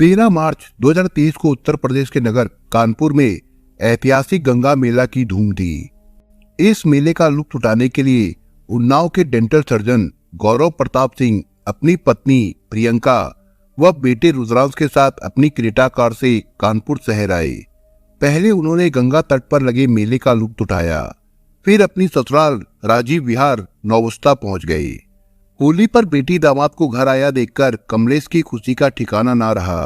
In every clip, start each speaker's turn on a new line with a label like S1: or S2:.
S1: 13 मार्च 2023 को उत्तर प्रदेश के नगर कानपुर में ऐतिहासिक गंगा मेला की धूम थी। इस मेले का लुत्फ उठाने के लिए उन्नाव के डेंटल सर्जन गौरव प्रताप सिंह अपनी पत्नी प्रियंका व बेटे रुद्रांश के साथ अपनी क्रेटा कार से कानपुर शहर आए। पहले उन्होंने गंगा तट पर लगे मेले का लुत्फ उठाया, फिर अपनी ससुराल राजीव विहार नौबस्ता पहुंच गए। होली पर बेटी दामाद को घर आया देखकर कमलेश की खुशी का ठिकाना ना रहा।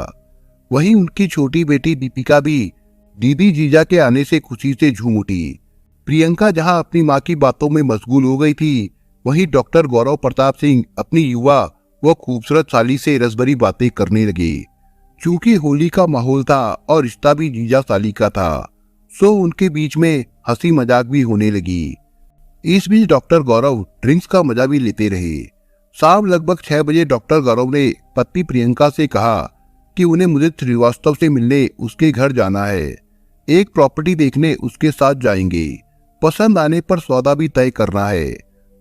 S1: वहीं उनकी छोटी बेटी दीपिका भी दीदी जीजा के आने से खुशी से झूम उठी। प्रियंका जहां अपनी मां की बातों में मशगूल हो गई थी, वहीं डॉक्टर गौरव प्रताप सिंह अपनी युवा व खूबसूरत साली से रसभरी बातें करने लगे। चूंकि होली का माहौल था और रिश्ता भी जीजा साली का था, सो उनके बीच में हंसी मजाक भी होने लगी। इस बीच डॉक्टर गौरव ड्रिंक्स का मजा भी लेते रहे। शाम लगभग 6 बजे डॉक्टर गौरव ने पत्नी प्रियंका से कहा कि उन्हें मुदित श्रीवास्तव से मिलने उसके घर जाना है। एक प्रॉपर्टी देखने उसके साथ जाएंगे। पसंद आने पर सौदा भी तय करना है।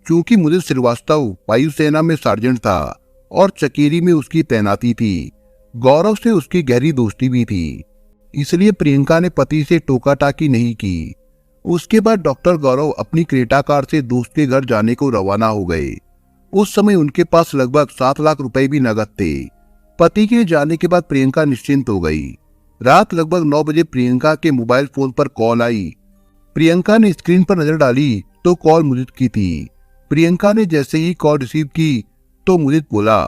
S1: चूंकि मुदित श्रीवास्तव वायुसेना में सार्जेंट था और चकेरी में उसकी तैनाती थी, गौरव से उसकी गहरी दोस्ती भी थी, इसलिए प्रियंका ने पति से टोका टाकी नहीं की। उसके बाद डॉक्टर गौरव अपनी क्रेटा कार से दोस्त के घर जाने को रवाना हो गए। उस समय उनके पास लगभग 7 लाख रुपए भी नगद थे। पति के जाने के बाद प्रियंका निश्चिंत हो गई। रात लगभग 9 बजे प्रियंका के मोबाइल फोन पर कॉल आई। प्रियंका ने स्क्रीन पर नजर डाली तो कॉल मुदित की थी। प्रियंका ने जैसे ही कॉल रिसीव की तो मुदित बोला,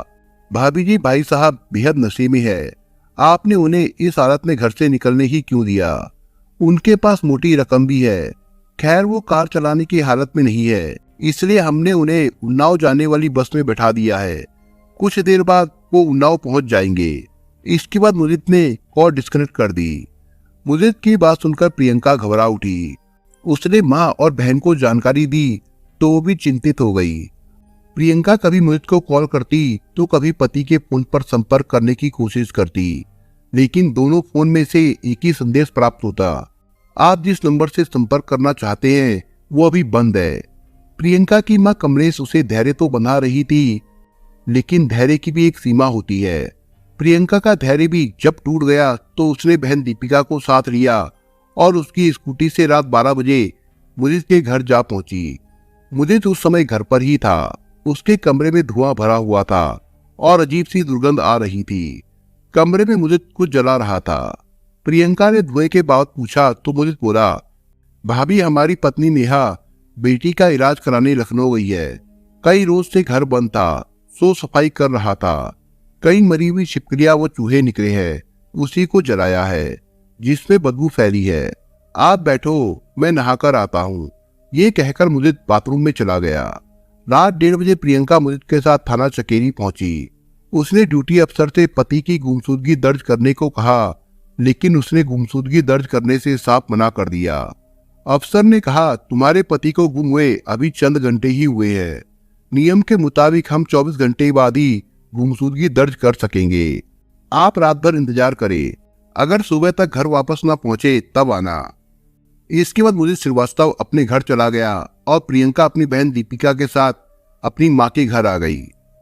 S1: भाभी जी, भाई साहब बेहद नशे में है। आपने उन्हें इस हालत में घर से निकलने ही क्यों दिया? उनके पास मोटी रकम भी है। खैर, वो कार चलाने की हालत में नहीं है, इसलिए हमने उन्हें उन्नाव जाने वाली बस में बैठा दिया है। कुछ देर बाद वो उन्नाव पहुंच जाएंगे। इसके बाद मुदित ने कॉल डिस्कनेक्ट कर दी। मुदित की बात सुनकर प्रियंका घबरा उठी। उसने माँ और बहन को जानकारी दी तो वो भी चिंतित हो गई। प्रियंका कभी मुदित को कॉल करती तो कभी पति के फोन पर संपर्क करने की कोशिश करती, लेकिन दोनों फोन में से एक ही संदेश प्राप्त होता, आप जिस नंबर से संपर्क करना चाहते हैं वो अभी बंद है। प्रियंका की मां कमलेश उसे धैर्य तो बंधा रही थी, लेकिन धैर्य की भी एक सीमा होती है। प्रियंका का धैर्य भी जब टूट गया तो उसने बहन दीपिका को साथ लिया और उसकी स्कूटी से रात 12 बजे मुदित के घर जा पहुंची। मुदित उस समय घर पर ही था। उसके कमरे में धुआं भरा हुआ था और अजीब सी दुर्गंध आ रही थी। कमरे में मुदित कुछ जला रहा था। प्रियंका ने धुएं के बाद पूछा तो मुदित बोला, भाभी, हमारी पत्नी नेहा बेटी का इलाज कराने लखनऊ गई है। कई रोज से घर बंद था, सो सफाई कर रहा था। कई मरी हुई छिपकलियां व चूहे निकले हैं, उसी को जलाया है, जिसमें बदबू फैली है। आप बैठो, मैं नहाकर आता हूँ। ये कहकर मुदित बाथरूम में चला गया। रात 1:30 बजे प्रियंका मुदित के साथ थाना चकेरी पहुंची। उसने ड्यूटी अफसर से पति की गुमशुदगी दर्ज करने को कहा, लेकिन उसने गुमशुदगी दर्ज करने से साफ मना कर दिया। अफसर ने कहा, तुम्हारे पति को गुम हुए अभी चंद घंटे ही हुए हैं। नियम के मुताबिक हम 24 घंटे बाद ही गुमशुदगी दर्ज कर सकेंगे। आप रात भर इंतजार करें। अगर सुबह तक घर वापस ना पहुंचे तब आना। इसके बाद मुदित श्रीवास्तव अपने घर चला गया और प्रियंका अपनी बहन दीपिका के साथ अपनी माँ के घर आ गई।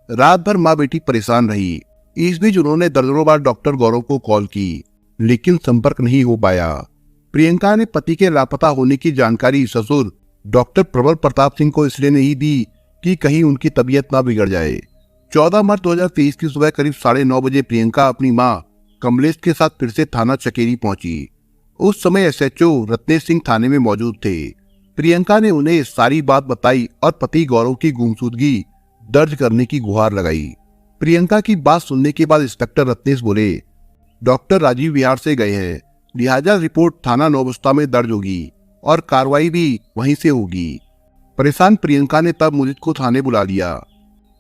S1: रात भर माँ बेटी परेशान रही। इस बीच उन्होंने दर्जनों बार डॉक्टर गौरव को कॉल की, लेकिन संपर्क नहीं हो पाया। प्रियंका ने पति के लापता होने की जानकारी ससुर डॉक्टर प्रबल प्रताप सिंह को इसलिए नहीं दी कि कहीं उनकी तबीयत ना बिगड़ जाए। 14 मार्च 2023 की सुबह करीब 9:30 बजे प्रियंका अपनी मां कमलेश के साथ फिर से थाना चकेरी पहुंची। उस समय एसएचओ रत्नेश सिंह थाने में मौजूद थे। प्रियंका ने उन्हें सारी बात बताई और पति गौरव की गुमशुदगी दर्ज करने की गुहार लगाई। प्रियंका की बात सुनने के बाद इंस्पेक्टर रत्नेश बोले, डॉक्टर राजीव विहार से गए हैं, लिहाजा रिपोर्ट थाना नौबस्ता में दर्ज होगी और कार्रवाई भी वहीं से होगी। परेशान प्रियंका ने तब मुदित को थाने बुला लिया।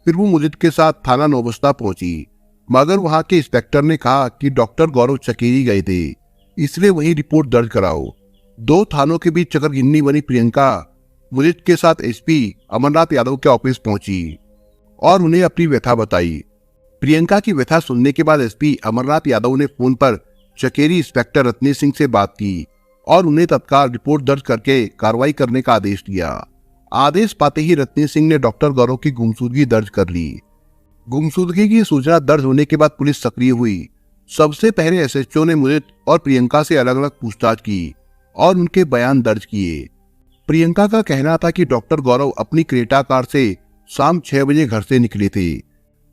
S1: फिर वो मुदित के साथ थाना नौबस्ता पहुंची, मगर वहां के इंस्पेक्टर ने कहा कि डॉक्टर गौरव चकेरी गए थे, इसलिए वहीं रिपोर्ट दर्ज कराओ। 2 थानों के बीच चकरगिन्नी बनी प्रियंका मुदित के साथ एसपी अमरनाथ यादव के ऑफिस पहुंची और उन्हें अपनी व्यथा बताई। प्रियंका की व्यथा सुनने के बाद एसपी अमरनाथ यादव ने फोन पर चकेरी इंस्पेक्टर रत्नेश सिंह से बात की और उन्हें तत्काल रिपोर्ट दर्ज करके कार्रवाई करने का आदेश दिया। आदेश पाते ही रत्नेश सिंह ने डॉक्टर गौरव की गुमशुदगी दर्ज कर ली। गुमशुदगी की सूचना दर्ज होने के बाद पुलिस सक्रिय हुई। सबसे पहले एसएचओ ने मुदित और प्रियंका से अलग अलग पूछताछ की और उनके बयान दर्ज किए। प्रियंका का कहना था कि डॉक्टर गौरव अपनी क्रेटा कार से शाम 6 बजे घर से निकले थे,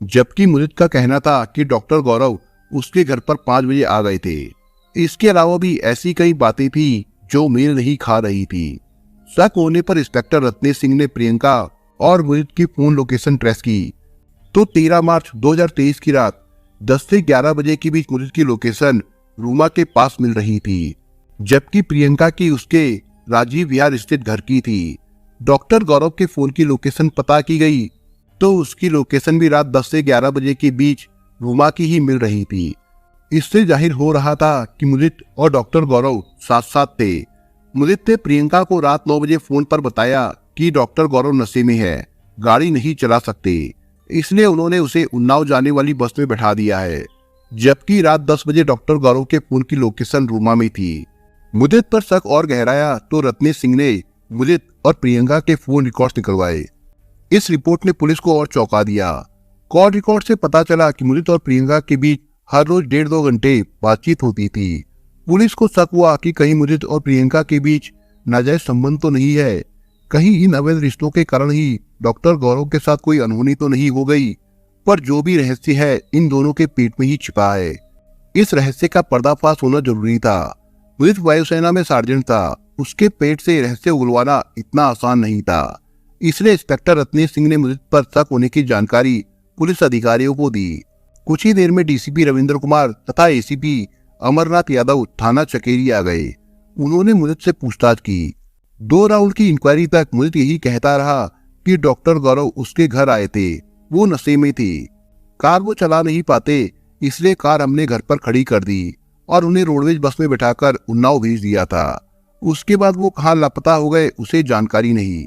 S1: जबकि मुदित का कहना था कि डॉक्टर गौरव उसके घर पर 5 बजे आ गए थे। इसके अलावा भी ऐसी कई बातें थी जो मेल नहीं खा रही थी। शक होने पर इंस्पेक्टर रत्नेश सिंह ने प्रियंका और मुदित की फोन लोकेशन ट्रेस की तो 13 मार्च 2023 की रात 10 से 11 बजे के बीच मुदित की लोकेशन रूमा के पास मिल रही थी, जबकि प्रियंका की उसके राजीव विहार स्थित घर की थी। डॉक्टर गौरव के फोन की लोकेशन पता की गई तो उसकी लोकेशन भी रात 10 से 11 बजे के बीच रूमा की ही मिल रही थी। इससे जाहिर हो रहा था कि मुदित और डॉक्टर गौरव साथ साथ थे। मुदित ने प्रियंका को रात 9 बजे फोन पर बताया कि डॉक्टर गौरव नशे में है, गाड़ी नहीं चला सकते, इसलिए उन्होंने उसे उन्नाव जाने वाली बस में बैठा दिया है, जबकि रात 10 बजे डॉक्टर गौरव के फोन की लोकेशन रूमा में थी। मुदित पर शक और गहराया तो रत्नेश सिंह ने मुदित और प्रियंका के फोन रिकॉर्ड्स निकलवाए। इस रिपोर्ट ने पुलिस को और चौंका दिया। कॉल रिकॉर्ड से पता चला कि मुदित और प्रियंका के बीच हर रोज 1.5-2 घंटे बातचीत होती थी। पुलिस को शक हुआ कि कहीं मुदित और प्रियंका के बीच नाजायज संबंध तो नहीं है, कहीं इन अवैध रिश्तों के कारण ही डॉक्टर गौरव के साथ कोई अनहोनी तो नहीं हो गई। पर जो भी रहस्य है इन दोनों के पेट में ही छिपा है। इस रहस्य का पर्दाफाश होना जरूरी था। मुदित वायुसेना में सार्जेंट था, उसके पेट से रहस्य उगलवाना इतना आसान नहीं था। इसलिए इंस्पेक्टर रत्नेश सिंह ने मुदित पर शक होने की जानकारी पुलिस अधिकारियों को दी। कुछ ही देर में डीसीपी रविंद्र कुमार तथा एसीपी अमरनाथ यादव थाना चकेरी आ गए। उन्होंने मुदित से पूछताछ की। 2 राउंड की इंक्वायरी तक मुदित यही कहता रहा कि डॉक्टर गौरव उसके घर आए थे, वो नशे में थे, कार वो चला नहीं पाते, इसलिए कार हमने घर पर खड़ी कर दी और उन्हें रोडवेज बस में बैठाकर उन्नाव भेज दिया था। उसके बाद वो कहाँ लापता हो गए उसे जानकारी नहीं।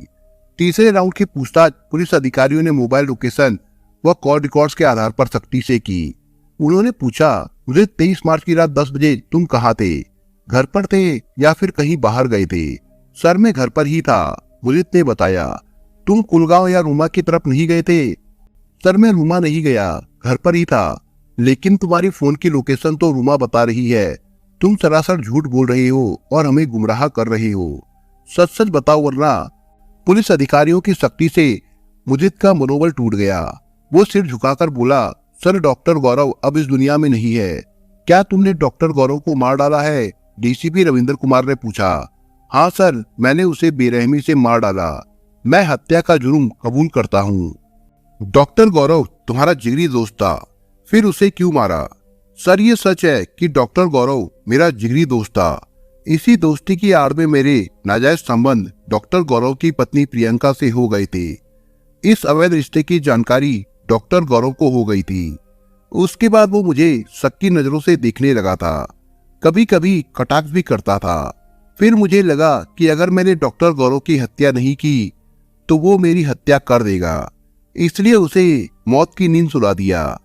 S1: तीसरे राउंड की पूछताछ पुलिस अधिकारियों ने मोबाइल लोकेशन व कॉल रिकॉर्ड्स के आधार पर सख्ती से की। उन्होंने पूछा, मुझे 23 मार्च की रात 10 बजे तुम कहाँ थे, घर पर थे या फिर कहीं बाहर गए थे? सर मैं घर पर ही था, मुदित ने बताया। तुम कुलगांव या रूमा की तरफ नहीं गए थे? सर मैं रूमा नहीं गया, घर पर ही था, लेकिन तुम्हारी फोन की लोकेशन तो रूमा बता रही है। तुम सरासर झूठ बोल रहे हो और हमें गुमराह कर रहे हो, सच सच बताओ वरना। पुलिस अधिकारियों की सख्ती से मुदित का मनोबल टूट गया। वो सिर झुकाकर बोला, सर डॉक्टर गौरव अब इस दुनिया में नहीं है। क्या तुमने डॉक्टर गौरव को मार डाला है? डीसीपी रविंद्र कुमार ने पूछा। हाँ सर, मैंने उसे बेरहमी से मार डाला। मैं हत्या का जुर्म कबूल करता हूँ। डॉक्टर गौरव तुम्हारा जिगरी दोस्त था, फिर उसे क्यों मारा? सर ये सच है कि डॉक्टर गौरव मेरा जिगरी दोस्त था। इसी दोस्ती की आड़ में मेरे नाजायज संबंध डॉक्टर गौरव की पत्नी प्रियंका से हो गए थे। इस अवैध रिश्ते की जानकारी डॉक्टर गौरव को हो गई थी। उसके बाद वो मुझे शक की नजरों से देखने लगा था, कभी कभी कटाक्ष भी करता था। फिर मुझे लगा कि अगर मैंने डॉक्टर गौरव की हत्या नहीं की तो वो मेरी हत्या कर देगा, इसलिए उसे मौत की नींद सुला दिया।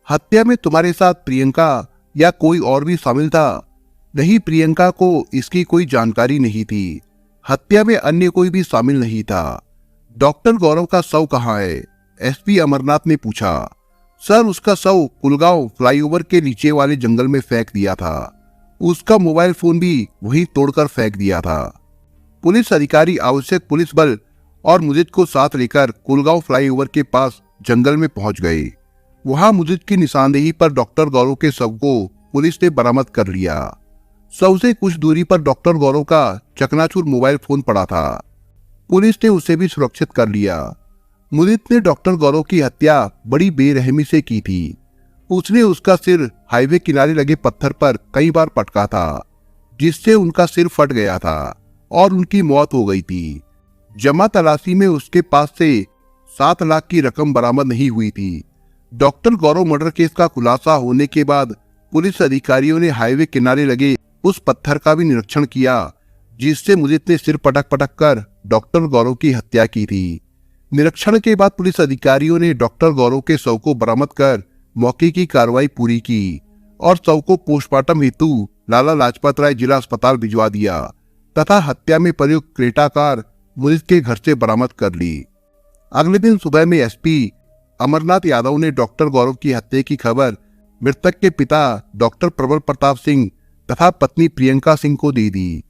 S1: हत्या में तुम्हारे साथ प्रियंका या कोई और भी शामिल था? नहीं, प्रियंका को इसकी कोई जानकारी नहीं थी। हत्या में अन्य कोई भी शामिल नहीं था। डॉक्टर गौरव का शव कहाँ है? एसपी अमरनाथ ने पूछा। सर उसका शव कुलगांव फ्लाईओवर के नीचे वाले जंगल में फेंक दिया था। उसका मोबाइल फोन भी वहीं तोड़कर फेंक दिया था। पुलिस अधिकारी आवश्यक पुलिस बल और मुदित को साथ लेकर कुलगांव फ्लाईओवर के पास जंगल में पहुंच गए। वहां मुदित की निशानदेही पर डॉक्टर गौरव के शव को पुलिस ने बरामद कर लिया। शव से कुछ दूरी पर डॉक्टर गौरव का चकनाचूर मोबाइल फोन पड़ा था। पुलिस ने उसे भी सुरक्षित कर लिया। मुदित ने डॉक्टर गौरव की हत्या बड़ी बेरहमी से की थी। उसने उसका सिर हाईवे किनारे लगे पत्थर पर कई बार पटका था, जिससे उनका सिर फट गया था और उनकी मौत हो गई थी। जमा तलाशी में उसके पास से 7 लाख की रकम बरामद नहीं हुई थी। डॉक्टर गौरव मर्डर केस का खुलासा होने के बाद पुलिस अधिकारियों ने हाईवे किनारे लगे उस पत्थर का भी निरीक्षण किया, जिससे मुदित ने सिर पटक पटक कर डॉक्टर गौरव की हत्या की थी। निरीक्षण के बाद पुलिस अधिकारियों ने डॉक्टर गौरव के शव को बरामद कर मौके की कार्रवाई पूरी की और शव को पोस्टमार्टम हेतु लाला लाजपत राय जिला अस्पताल भिजवा दिया तथा हत्या में प्रयुक्त क्रेटा कार मुदित के घर से बरामद कर ली। अगले दिन सुबह में एसपी अमरनाथ यादव ने डॉक्टर गौरव की हत्या की खबर मृतक के पिता डॉक्टर प्रबल प्रताप सिंह तथा पत्नी प्रियंका सिंह को दे दी।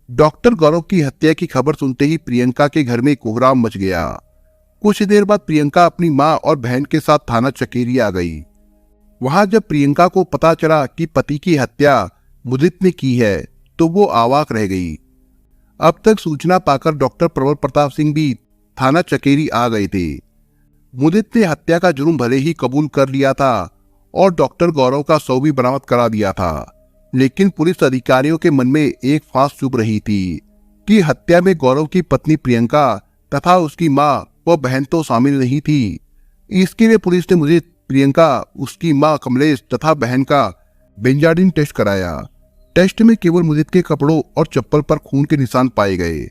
S1: डॉक्टर गौरव की हत्या की खबर सुनते ही प्रियंका के घर में कोहराम मच गया। कुछ देर बाद प्रियंका अपनी मां और बहन के साथ थाना चकेरी आ गई। वहां जब प्रियंका को पता चला कि पति की हत्या मुदित ने की है तो वो अवाक रह गई। अब तक सूचना पाकर डॉक्टर प्रबल प्रताप सिंह भी थाना चकेरी आ गए थे। मुदित ने हत्या का जुर्म भले ही कबूल कर लिया था और डॉक्टर गौरव का शव भी बरामद करा दिया था, लेकिन पुलिस अधिकारियों के मन में एक फांस चुभ रही थी कि हत्या में गौरव की पत्नी प्रियंका तथा उसकी मां व बहन तो शामिल नहीं थी। इसके लिए पुलिस ने मुझे प्रियंका, उसकी मां कमलेश तथा बहन का बेंजाडिन टेस्ट कराया। टेस्ट में केवल मुदित के कपड़ों और चप्पल पर खून के निशान पाए गए।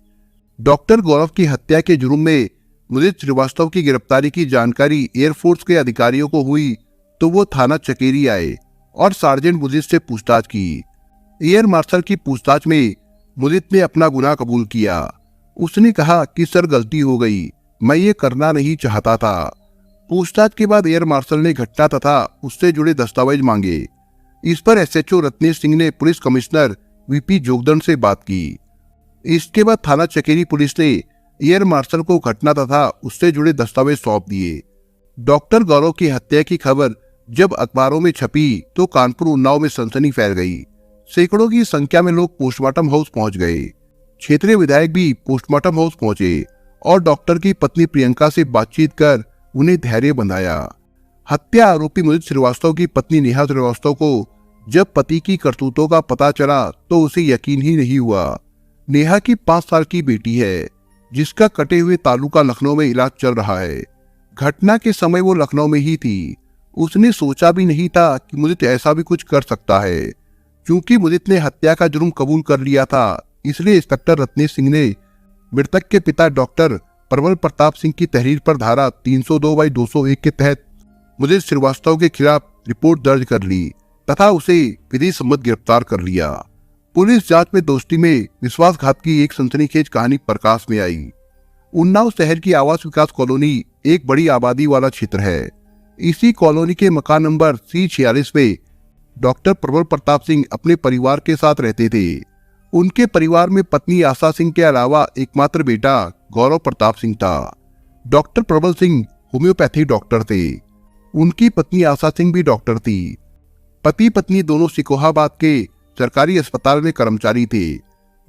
S1: डॉक्टर गौरव की हत्या के जुर्म में मुदित श्रीवास्तव की गिरफ्तारी की जानकारी एयरफोर्स के अधिकारियों को हुई तो वो थाना चकेरी आए और सार्जेंट मुदित से पूछताछ की। एयर मार्शल की पूछताछ में मुदित ने अपना गुनाह कबूल किया। उसने कहा कि सर गलती हो गई, मैं ये करना नहीं चाहता था। पूछताछ के बाद एयर मार्शल ने घटना तथा उससे जुड़े दस्तावेज मांगे। इस पर एसएचओ रत्नेश सिंह ने पुलिस कमिश्नर वीपी जोगदंड से बात की। इसके बाद थाना चकेरी पुलिस ने एयर मार्शल को घटना तथा उससे जुड़े दस्तावेज सौंप दिए। डॉक्टर गौरव की हत्या की खबर जब अखबारों में छपी तो कानपुर उन्नाव में सनसनी फैल गई। सैकड़ों की संख्या में लोग पोस्टमार्टम हाउस पहुंच गए। क्षेत्रीय विधायक भी पोस्टमार्टम हाउस पहुंचे और डॉक्टर की पत्नी प्रियंका से बातचीत कर उन्हें धैर्य बंधाया। हत्या आरोपी मुदित श्रीवास्तव की पत्नी नेहा श्रीवास्तव को जब पति की करतूतों का पता चला तो उसे यकीन ही नहीं हुआ। नेहा की 5 साल की बेटी है जिसका कटे हुए तालू का लखनऊ में इलाज चल रहा है। घटना के समय वो लखनऊ में ही थी। उसने सोचा भी नहीं था कि मुदित ऐसा भी कुछ कर सकता है। क्योंकि मुदित ने हत्या का जुर्म कबूल कर लिया था, इसलिए इंस्पेक्टर रत्नेश सिंह ने मृतक के पिता डॉक्टर प्रबल प्रताप सिंह की तहरीर पर धारा 302/201 के तहत मुदित श्रीवास्तव के खिलाफ रिपोर्ट दर्ज कर ली तथा उसे विधि सम्मत गिरफ्तार कर लिया। पुलिस जांच में दोस्ती में विश्वासघात की एक सनसनीखेज कहानी प्रकाश में आई। उन्नाव शहर की आवास विकास कॉलोनी एक बड़ी आबादी वाला क्षेत्र है। इसी कॉलोनी के मकान नंबर C46 में डॉक्टर प्रबल प्रताप सिंह अपने परिवार के साथ रहते थे। उनके परिवार में पत्नी आशा सिंह के अलावा एकमात्र बेटा गौरव प्रताप सिंह था। डॉक्टर प्रबल सिंह होम्योपैथी डॉक्टर थे। उनकी पत्नी आशा सिंह भी डॉक्टर थी। पति पत्नी दोनों सिकोहाबाद के सरकारी अस्पताल में कर्मचारी थे।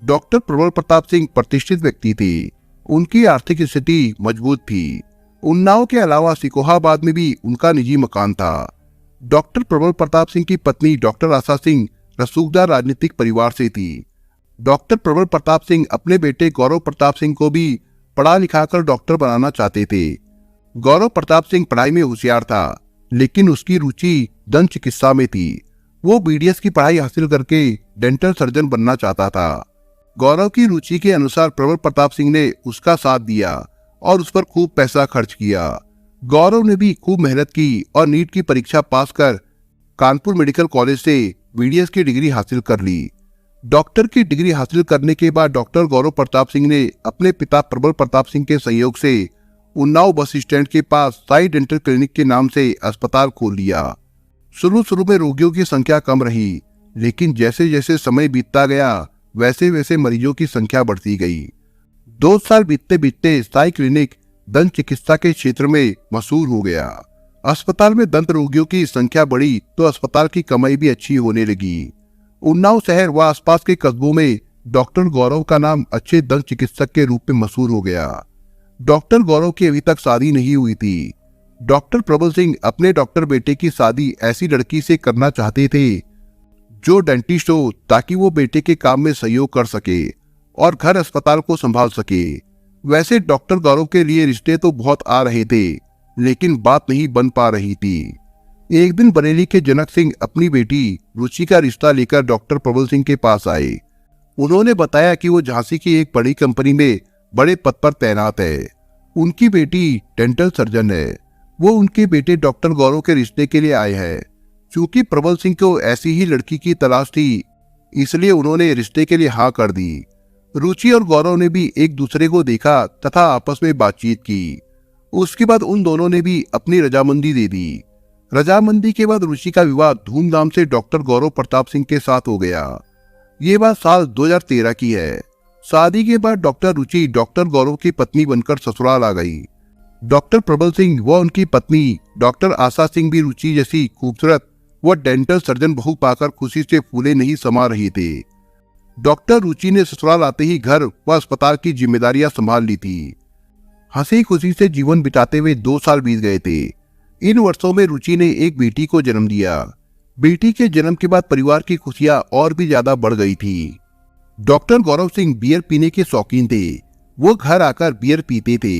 S1: डॉक्टर प्रबल प्रताप सिंह प्रतिष्ठित व्यक्ति थे। उनकी आर्थिक स्थिति मजबूत थी। उन्नाव के अलावा सिकोहाबाद में भी उनका निजी मकान था। डॉक्टर प्रबल प्रताप सिंह की पत्नी डॉक्टर आशा सिंह रसूखदार राजनीतिक परिवार से थी। डॉक्टर प्रबल प्रताप सिंह अपने बेटे गौरव प्रताप सिंह को भी पढ़ा लिखाकर डॉक्टर बनाना चाहते थे। गौरव प्रताप सिंह पढ़ाई में होशियार था, लेकिन उसकी रुचि दंत चिकित्सा में थी। वो बीडीएस की पढ़ाई हासिल करके डेंटल सर्जन बनना चाहता था। गौरव की रुचि के अनुसार प्रबल प्रताप सिंह ने उसका साथ दिया और उस पर खूब पैसा खर्च किया। गौरव ने भी खूब मेहनत की और नीट की परीक्षा पास कर कानपुर मेडिकल कॉलेज से बीडीएस की डिग्री हासिल कर ली। डॉक्टर की डिग्री हासिल करने के बाद डॉक्टर गौरव प्रताप सिंह ने अपने पिता प्रबल प्रताप सिंह के सहयोग से उन्नाव बस स्टैंड के पास साई डेंटल क्लिनिक के नाम से अस्पताल खोल लिया। शुरू में रोगियों की संख्या कम रही, लेकिन जैसे जैसे समय बीतता गया वैसे वैसे मरीजों की संख्या बढ़ती गई। 2 साल बीतते बीतते साई क्लिनिक दंत चिकित्सा के क्षेत्र में मशहूर हो गया। अस्पताल में दंत रोगियों की संख्या बढ़ी तो अस्पताल की कमाई भी अच्छी होने लगी। उन्नाव शहर व आसपास के कस्बों में डॉक्टर गौरव का नाम अच्छे दंत चिकित्सक के रूप में मशहूर हो गया। डॉक्टर गौरव की अभी तक शादी नहीं हुई थी। डॉक्टर प्रबल सिंह अपने डॉक्टर बेटे की शादी ऐसी लड़की से करना चाहते थे जो डेंटिस्ट हो, ताकि वो बेटे के काम में सहयोग कर सके और घर अस्पताल को संभाल सके। वैसे डॉक्टर गौरव के लिए रिश्ते तो बहुत आ रहे थे, लेकिन बात नहीं बन पा रही थी। एक दिन बरेली के जनक सिंह अपनी बेटी रुचि का रिश्ता लेकर डॉक्टर प्रबल सिंह के पास आए। उन्होंने बताया कि वो झांसी की एक बड़ी कंपनी में बड़े पद पर तैनात है। उनकी बेटी डेंटल सर्जन है। वो उनके बेटे डॉक्टर गौरव के रिश्ते के लिए आए हैं। चूंकि प्रबल सिंह को ऐसी ही लड़की की तलाश थी, इसलिए उन्होंने रिश्ते के लिए हाँ कर दी। रुचि और गौरव ने भी एक दूसरे को देखा तथा आपस में बातचीत की। उसके बाद उन दोनों ने भी अपनी रजामंदी दे दी। रजामंदी के बाद रुचि का विवाह धूमधाम से डॉक्टर गौरव प्रताप सिंह के साथ हो गया। ये बात साल 2013 की है। शादी के बाद डॉक्टर रुचि डॉक्टर गौरव की पत्नी बनकर ससुराल आ गई। डॉक्टर प्रबल सिंह व उनकी पत्नी डॉक्टर आशा सिंह भी रुचि जैसी खूबसूरत व डेंटल सर्जन बहू पाकर खुशी से फूले नहीं समा रहे थे। डॉक्टर रुचि ने ससुराल आते ही घर व अस्पताल की जिम्मेदारियां संभाल ली थी। हंसी खुशी से जीवन बिताते हुए 2 साल बीत गए थे। इन वर्षों में रुचि ने एक बेटी को जन्म दिया। बेटी के जन्म के बाद परिवार की खुशियां और भी ज्यादा बढ़ गई थी। डॉक्टर गौरव सिंह बियर पीने के शौकीन थे। वो घर आकर बियर पीते थे।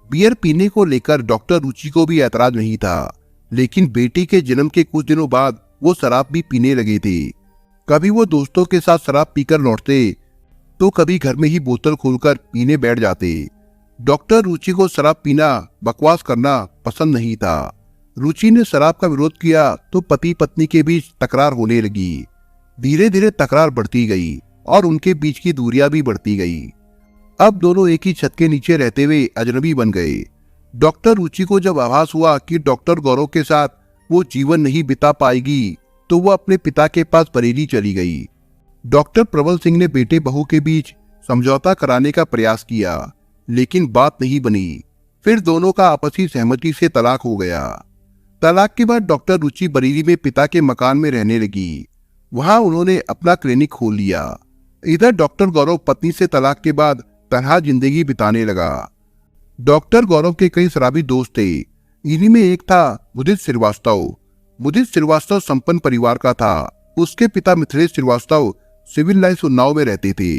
S1: बियर पीने को लेकर डॉक्टर रुचि को भी ऐतराज नहीं था, लेकिन बेटी के जन्म के कुछ दिनों बाद वो शराब भी पीने लगे थे। कभी वो दोस्तों के साथ शराब पीकर लौटते तो कभी घर में ही बोतल खोलकर पीने बैठ जाते। डॉक्टर रुचि को शराब पीना, बकवास करना पसंद नहीं था। रुचि ने शराब का विरोध किया तो पति पत्नी के बीच तकरार होने लगी। धीरे धीरे तकरार बढ़ती गई और उनके बीच की दूरियां भी बढ़ती गई। अब दोनों एक ही छत के नीचे रहते हुए अजनबी बन गए। डॉक्टर रुचि को जब आभास हुआ कि डॉक्टर गौरव के साथ वो जीवन नहीं बिता पाएगी तो वो अपने पिता के पास बरेली चली गई। डॉक्टर प्रबल सिंह ने बेटे बहू के बीच समझौता कराने का प्रयास किया, लेकिन बात नहीं बनी। फिर दोनों का आपसी सहमति से तलाक हो गया। तलाक के बाद डॉक्टर रुचि बरेली में पिता के मकान में रहने लगी। वहां उन्होंने अपना क्लिनिक खोल लिया। इधर डॉक्टर गौरव पत्नी से तलाक के बाद तनहा जिंदगी बिताने लगा। डॉक्टर गौरव के कई शराबी दोस्त थे। इन्हीं में एक था मुदित श्रीवास्तव। मुदित श्रीवास्तव संपन्न परिवार का था। उसके पिता मिथिलेश श्रीवास्तव सिविल लाइन्स उन्नाव में रहते थे।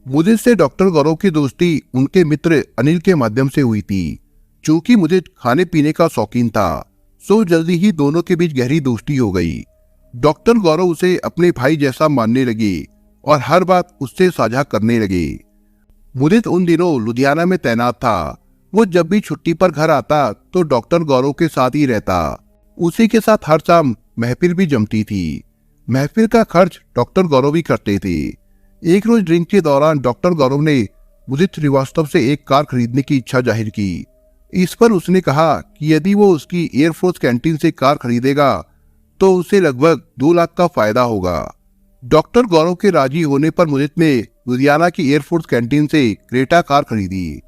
S1: मुदित से डॉक्टर गौरव की दोस्ती उनके मित्र अनिल के माध्यम से हुई थी। चूंकि मुदित खाने पीने का शौकीन था, सो जल्दी ही दोनों के बीच गहरी दोस्ती हो गई। डॉक्टर गौरव उसे अपने भाई जैसा मानने लगे और हर बात उससे साझा करने लगे। मुदित उन दिनों लुधियाना में तैनात था। वो जब भी छुट्टी पर घर आता तो डॉक्टर गौरव के साथ ही रहता। उसी के साथ हर शाम महफिल भी जमती थी। महफिल का खर्च डॉक्टर गौरव ही करते थे। एक रोज ड्रिंक के दौरान डॉक्टर गौरव ने मुदित श्रीवास्तव से एक कार खरीदने की इच्छा जाहिर की। इस पर उसने कहा कि यदि वो उसकी एयरफोर्स कैंटीन से कार खरीदेगा तो उसे लगभग 2 लाख का फायदा होगा। डॉक्टर गौरव के राजी होने पर मुदित ने लुधियाना की एयरफोर्स कैंटीन से क्रेटा कार खरीदी।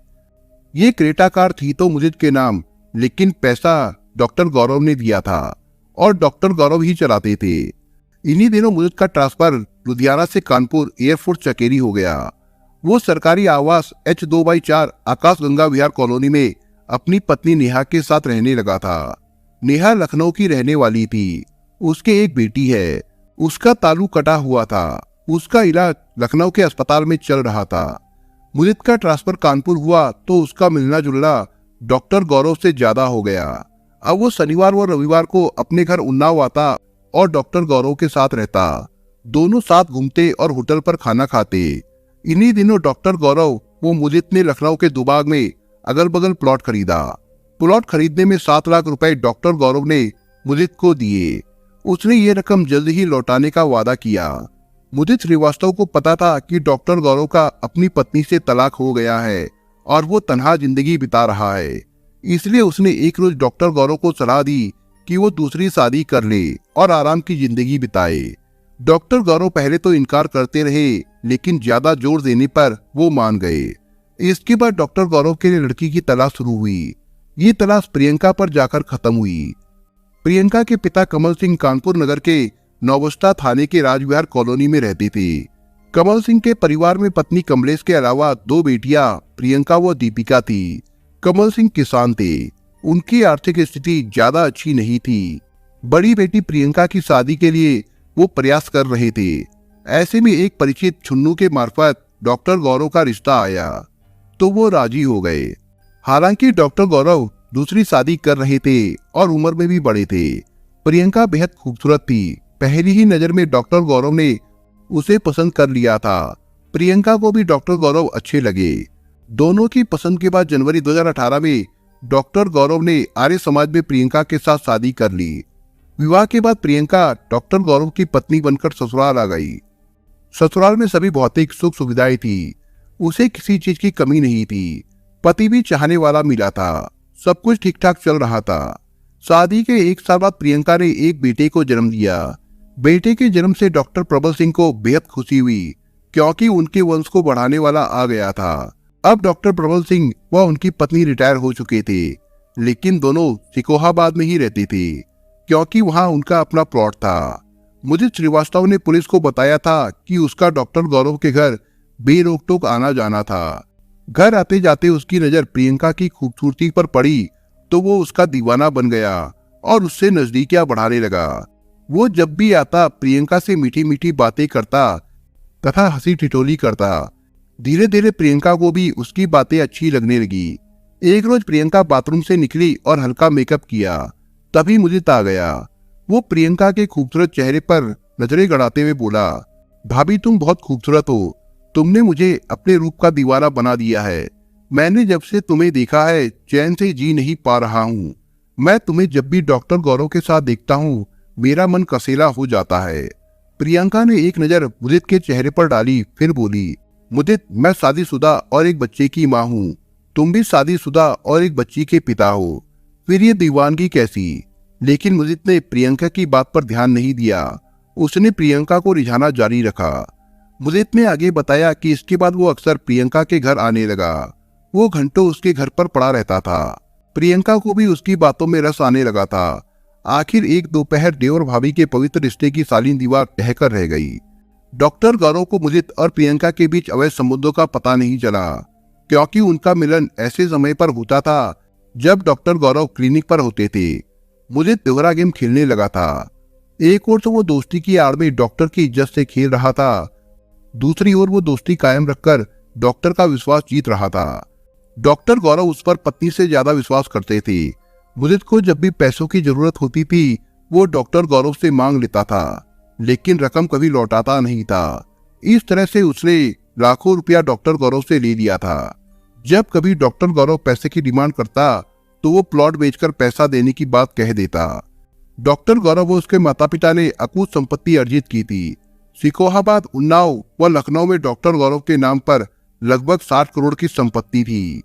S1: ये क्रेटा कार थी तो मुदित के नाम, लेकिन पैसा डॉक्टर गौरव ने दिया था और डॉक्टर गौरव ही चलाते थे। इन्हीं दिनों मुदित का ट्रांसफर लुधियाना से कानपुर एयरफोर्स चकेरी हो गया। वो सरकारी आवास H2/4 आकाश गंगा विहार कॉलोनी में अपनी पत्नी नेहा के साथ रहने लगा था। नेहा लखनऊ की रहने वाली थी। उसके एक बेटी है। उसका तालु कटा हुआ था। उसका इलाज लखनऊ के अस्पताल में चल रहा था। मुदित का ट्रांसफर कानपुर हुआ तो उसका मिलना जुलना डॉक्टर गौरव से ज्यादा हो गया। अब वो शनिवार व रविवार को अपने घर उन्नाव आता और डॉक्टर गौरव के साथ रहता। दोनों साथ घूमते और होटल पर खाना खाते। इन्हीं दिनों डॉक्टर गौरव वो मुदित ने लखनऊ के दुबाग में अगल बगल प्लॉट खरीदा। प्लॉट खरीदने में 7 लाख रुपए डॉक्टर गौरव ने मुदित को दिए। उसने ये रकम जल्द ही लौटाने का वादा किया। मुदित श्रीवास्तव को पता था कि डॉक्टर गौरव का अपनी पत्नी से तलाक हो गया है और वो तन्हा जिंदगी बिता रहा है। इसलिए उसने एक रोज डॉक्टर गौरव को सलाह दी कि वो दूसरी शादी कर ले और आराम की जिंदगी बिताए। डॉक्टर गौरव पहले तो इनकार करते रहे, लेकिन ज्यादा जोर देने पर वो मान गए। इसके बाद डॉक्टर गौरव के लिए लड़की की तलाश शुरू हुई। ये तलाश प्रियंका पर जाकर खत्म हुई। प्रियंका के पिता कमल सिंह कानपुर नगर के नौबस्ता थाने के राजविहार कॉलोनी में रहते थे। कमल सिंह के परिवार में पत्नी कमलेश के अलावा 2 बेटियां प्रियंका व दीपिका थी। कमल सिंह किसान थे। उनकी आर्थिक स्थिति ज्यादा अच्छी नहीं थी। बड़ी बेटी प्रियंका की शादी के लिए वो प्रयास कर रहे थे। ऐसे में एक परिचित छुन्नू के मार्फत डॉक्टर गौरव का रिश्ता आया तो वो राजी हो गए। हालांकि डॉक्टर गौरव दूसरी शादी कर रहे थे और उम्र में भी बड़े थे। प्रियंका बेहद खूबसूरत थी। पहली ही नजर में डॉक्टर गौरव ने उसे पसंद कर लिया था। प्रियंका को भी डॉक्टर गौरव अच्छे लगे। दोनों की पसंद के बाद जनवरी 2018 में डॉक्टर गौरव ने आर्य समाज में प्रियंका के साथ शादी कर ली। विवाह के बाद प्रियंका डॉक्टर गौरव की पत्नी बनकर ससुराल आ गई। ससुराल में सभी भौतिक सुख सुविधाएं थी। उसे किसी चीज की कमी नहीं थी। पति भी चाहने वाला मिला था। सब कुछ ठीक ठाक चल रहा था। शादी के 1 साल बाद प्रियंका ने एक बेटे को जन्म दिया। बेटे के जन्म से डॉक्टर प्रबल सिंह को बेहद खुशी हुई, क्योंकि उनके वंश को बढ़ाने वाला आ गया था। अब डॉक्टर प्रबल सिंह व उनकी पत्नी रिटायर हो चुके थे, लेकिन दोनों सिकोहाबाद में ही रहते थे, क्योंकि वहां उनका अपना प्लॉट था। मुदित श्रीवास्तव ने पुलिस को बताया था कि उसका डॉक्टर गौरव के घर बेरोक-टोक आना जाना था। घर आते जाते उसकी नजर प्रियंका की खूबसूरती पर पड़ी तो वो उसका दीवाना बन गया और उससे नजदीकियां बढ़ाने लगा। वो जब भी आता प्रियंका से मीठी मीठी बातें करता तथा हंसी ठिठोली करता। धीरे धीरे प्रियंका को भी उसकी बातें अच्छी लगने लगी। एक रोज प्रियंका बाथरूम से निकली और हल्का मेकअप किया, तभी मुदित आ गया। वो प्रियंका के खूबसूरत चेहरे पर नजरें गड़ाते हुए बोला, भाभी तुम बहुत खूबसूरत हो, तुमने मुझे अपने रूप का दीवाना बना दिया है। मैंने जब से तुम्हें देखा है चैन से जी नहीं पा रहा हूँ। मैं तुम्हें जब भी डॉक्टर गौरव के साथ देखता हूँ मेरा मन कसेला हो जाता है। प्रियंका ने एक नजर मुदित के चेहरे पर डाली, फिर बोली, मुदित मैं शादीशुदा और एक बच्चे की माँ हूँ, तुम भी शादीशुदा और एक बच्ची के पिता हो, फिर ये दीवानगी कैसी। लेकिन मुदित ने प्रियंका की बात पर ध्यान नहीं दिया, उसने प्रियंका को रिझाना जारी रखा। मुदित ने आगे बताया कि इसके बाद वो अक्सर प्रियंका के घर आने लगा। वो घंटों उसके घर पर पड़ा रहता था। प्रियंका को भी उसकी बातों में रस आने लगा था। आखिर एक दोपहर देवर भाभी के पवित्र रिश्ते की सालीन दीवार ढहकर रह गई। डॉक्टर गौरव को मुदित और प्रियंका के बीच अवैध संबंधों का पता नहीं चला, क्योंकि उनका मिलन ऐसे समय पर होता था जब डॉक्टर गौरव क्लिनिक पर होते थे। मुदित दोहरा गेम खेलने लगा था। एक ओर तो वो दोस्ती की आड़ में डॉक्टर की इज्जत से खेल रहा था, दूसरी ओर वो दोस्ती कायम रखकर डॉक्टर का विश्वास जीत रहा था। डॉक्टर गौरव उस पर पत्नी से ज्यादा विश्वास करते थे। मुदित को जब भी पैसों की जरूरत होती थी वो डॉक्टर गौरव से मांग लेता था, लेकिन रकम कभी लौटाता नहीं था। इस तरह से उसने लाखों रुपया डॉक्टर गौरव से ले लिया था। जब कभी डॉक्टर गौरव पैसे की डिमांड करता तो वो प्लॉट बेचकर पैसा देने की बात कह देता। डॉक्टर गौरव व उसके माता पिता ने अकूत संपत्ति अर्जित की थी। सिकोहाबाद, उन्नाव व लखनऊ में डॉक्टर गौरव के नाम पर लगभग 60 करोड़ की संपत्ति थी।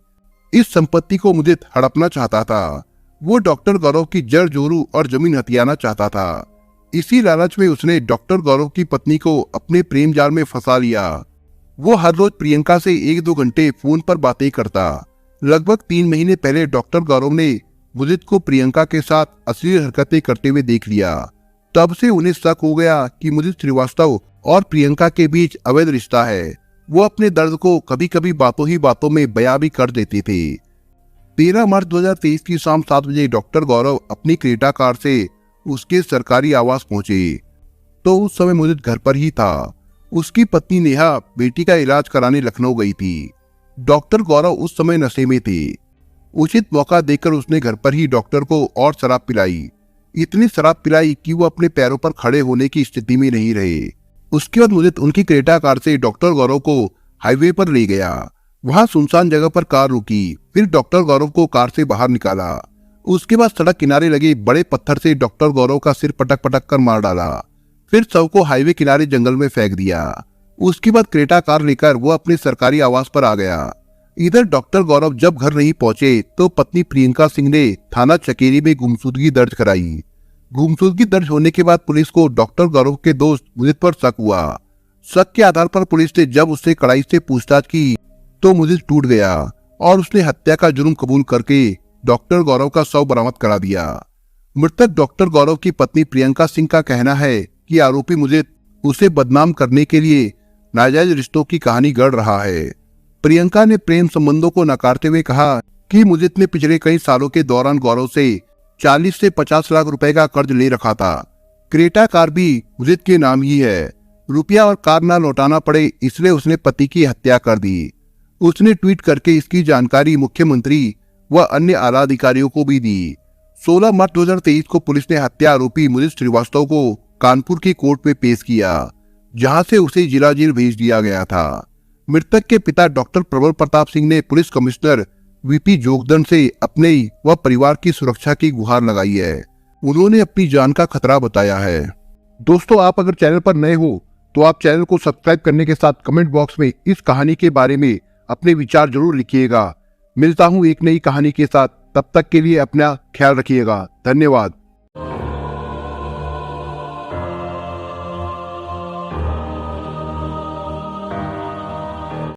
S1: इस संपत्ति को मुदित हड़पना चाहता था। वो डॉक्टर गौरव की जड़ जोरू और जमीन हथियाना चाहता था। इसी लालच में उसने डॉक्टर गौरव की पत्नी को अपने प्रेम जाल में फंसा लिया। वो हर रोज प्रियंका से 1-2 घंटे फोन पर बातें करता। लगभग 3 महीने पहले डॉक्टर गौरव ने मुदित को प्रियंका के साथ अश्लील हरकतें करते हुए देख लिया। तब से उन्हें शक हो गया कि मुदित श्रीवास्तव और प्रियंका के बीच अवैध रिश्ता है। वो अपने दर्द को कभी कभी बातों ही बातों में बयां भी कर देते थे। 13 मार्च 2023 की शाम 7 बजे डॉक्टर गौरव अपनी क्रेटा कार से उसके सरकारी आवास पहुंचे तो उस समय मुदित घर पर ही था। उसकी पत्नी नेहा बेटी का इलाज कराने लखनऊ गई थी। डॉक्टर गौरव उस समय नशे में थे। उचित मौका देखकर उसने घर पर ही डॉक्टर को और शराब पिलाई। इतनी शराब पिलाई कि वो अपने पैरों पर खड़े होने की स्थिति में नहीं रहे। उसके बाद मुदित उनकी क्रेटा कार से डॉक्टर गौरव को हाईवे पर ले गया। वहां सुनसान जगह पर कार रुकी, फिर डॉक्टर गौरव को कार से बाहर निकाला। उसके बाद सड़क किनारे लगे बड़े पत्थर से डॉक्टर गौरव का सिर पटक पटक कर मार डाला। फिर शव को हाईवे किनारे जंगल में फेंक दिया। उसके बाद क्रेटा कार लेकर वो अपने सरकारी आवास पर आ गया। इधर डॉक्टर गौरव जब घर नहीं पहुंचे तो पत्नी प्रियंका सिंह ने थाना चकेरी में गुमशुदगी दर्ज कराई। गुमशुदगी दर्ज होने के बाद पुलिस को डॉक्टर गौरव के दोस्त मुदित पर शक हुआ। शक के आधार पर पुलिस ने जब उससे कड़ाई से पूछताछ की तो मुदित टूट गया और उसने हत्या का जुर्म कबूल करके डॉक्टर गौरव का शव बरामद करा दिया। मृतक डॉक्टर गौरव की पत्नी प्रियंका सिंह का कहना है कि आरोपी मुदित उसे बदनाम करने के लिए नाजायज रिश्तों की कहानी गढ़ रहा है। प्रियंका ने प्रेम संबंधों को नकारते हुए कहा कि मुदित ने पिछले कई सालों के दौरान गौरव से 40 से 50 लाख रुपए का कर्ज ले रखा था। क्रेटा कार भी मुदित के नाम ही है। रुपया और कार ना लौटाना पड़े इसलिए उसने पति की हत्या कर दी। उसने ट्वीट करके इसकी जानकारी मुख्यमंत्री व अन्य आला अधिकारियों को भी दी। 16 मार्च 2023 को पुलिस ने हत्या आरोपी मुदित श्रीवास्तव को कानपुर की कोर्ट में पेश किया, जहां से उसे जिला जेल भेज दिया गया था। मृतक के पिता डॉक्टर प्रबल प्रताप सिंह ने पुलिस कमिश्नर वीपी जोगदंड से अपने व परिवार की सुरक्षा की गुहार लगाई है। उन्होंने अपनी जान का खतरा बताया है। दोस्तों, आप अगर चैनल पर नए हो तो आप चैनल को सब्सक्राइब करने के साथ कमेंट बॉक्स में इस कहानी के बारे में अपने विचार जरूर लिखिएगा। मिलता हूं एक नई कहानी के साथ। तब तक के लिए अपना ख्याल रखिएगा। धन्यवाद।